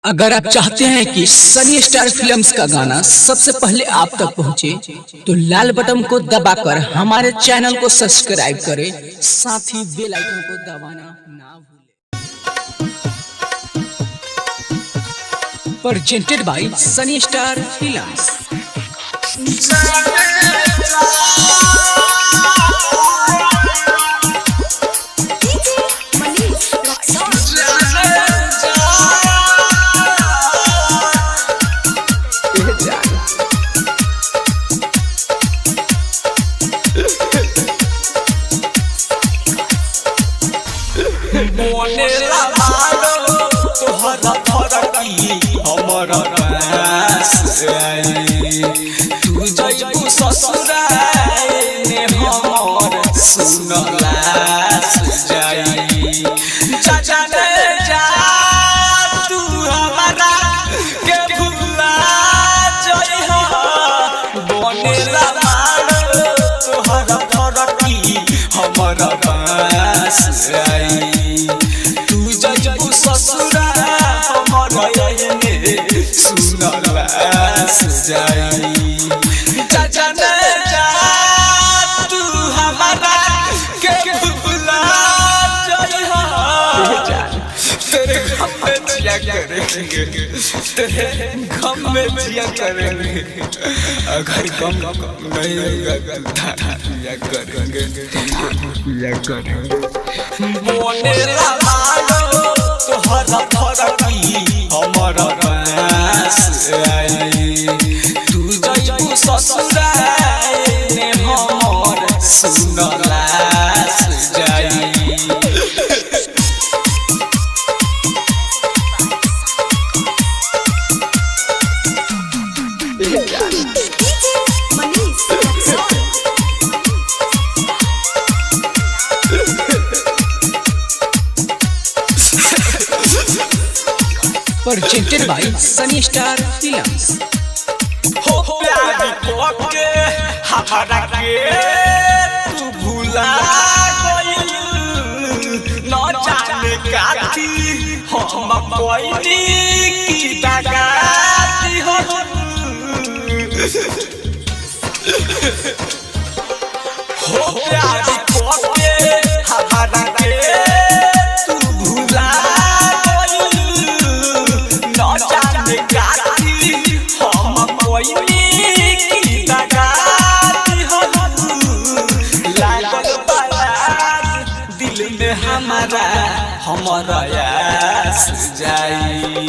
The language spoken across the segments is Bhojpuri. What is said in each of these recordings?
अगर आप चाहते हैं कि सनी स्टार फिल्म्स का गाना सबसे पहले आप तक पहुंचे, तो लाल बटन को दबाकर हमारे चैनल को सब्सक्राइब करें, साथ ही बेल आइकन को दबाना ना भूलें। Presented by Sunny Star Films. मोने लालो तोहरा फरकी हमरा पास आई, तू जइबू ससुराल ने हमर सुनलास जाई। चाचा ने जा तू हमरा के भुला जइहा, मोने लालो तोहरा फरकी हमरा पास आई, जइबू ससुराल हमर एने सुनलास जाई। चाचा ने जा तू हमरा के भुला जइहा, तेरे गम में जिया करेंगे, तेरे गम में जिया करेंगे, अगर गम नहीं होगा जिया करेंगे। मोने लालो तोहरा फरकी हमरा पास आई, तू जइबू ससुराल ने हमर सुनलास जाई। Presented by Sunny Star Films. हो प्यारी कोके हमरा के तू भुला गइल, न जाने काती हम कोइनी की दगाती हो। हो प्यारी कोके हमरा के तू भुला हमारा यास जाई।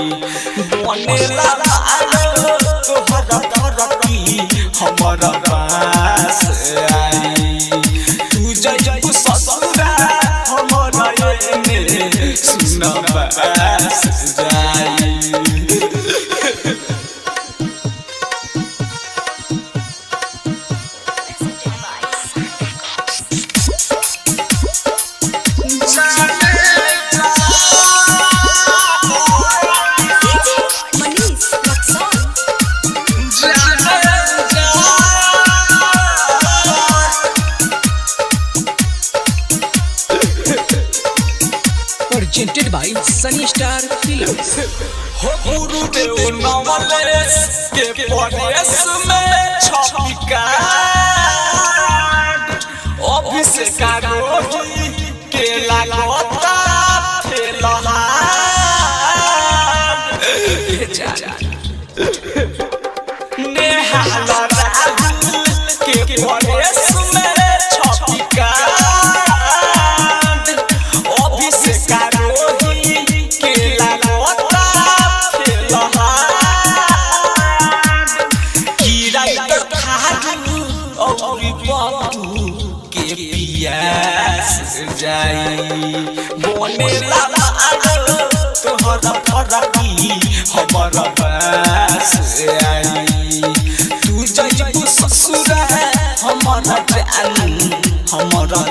मोने लालो तोहरा फरकी हमरा पास आई, तू जइबू ससुराल हमरा एने सुनलास जाई। Presented by Sunny Star Films. हो गुरुदेव नवलेश के परदेश में छपिका अभिषेक रोही के लागता फेलहार। नेहाल राहुल के परदेश में छपिका जाई। मोने लालो तोहरा फरकी हमरा पास आई, तू जइबू ससुराल हमरा जान हमरा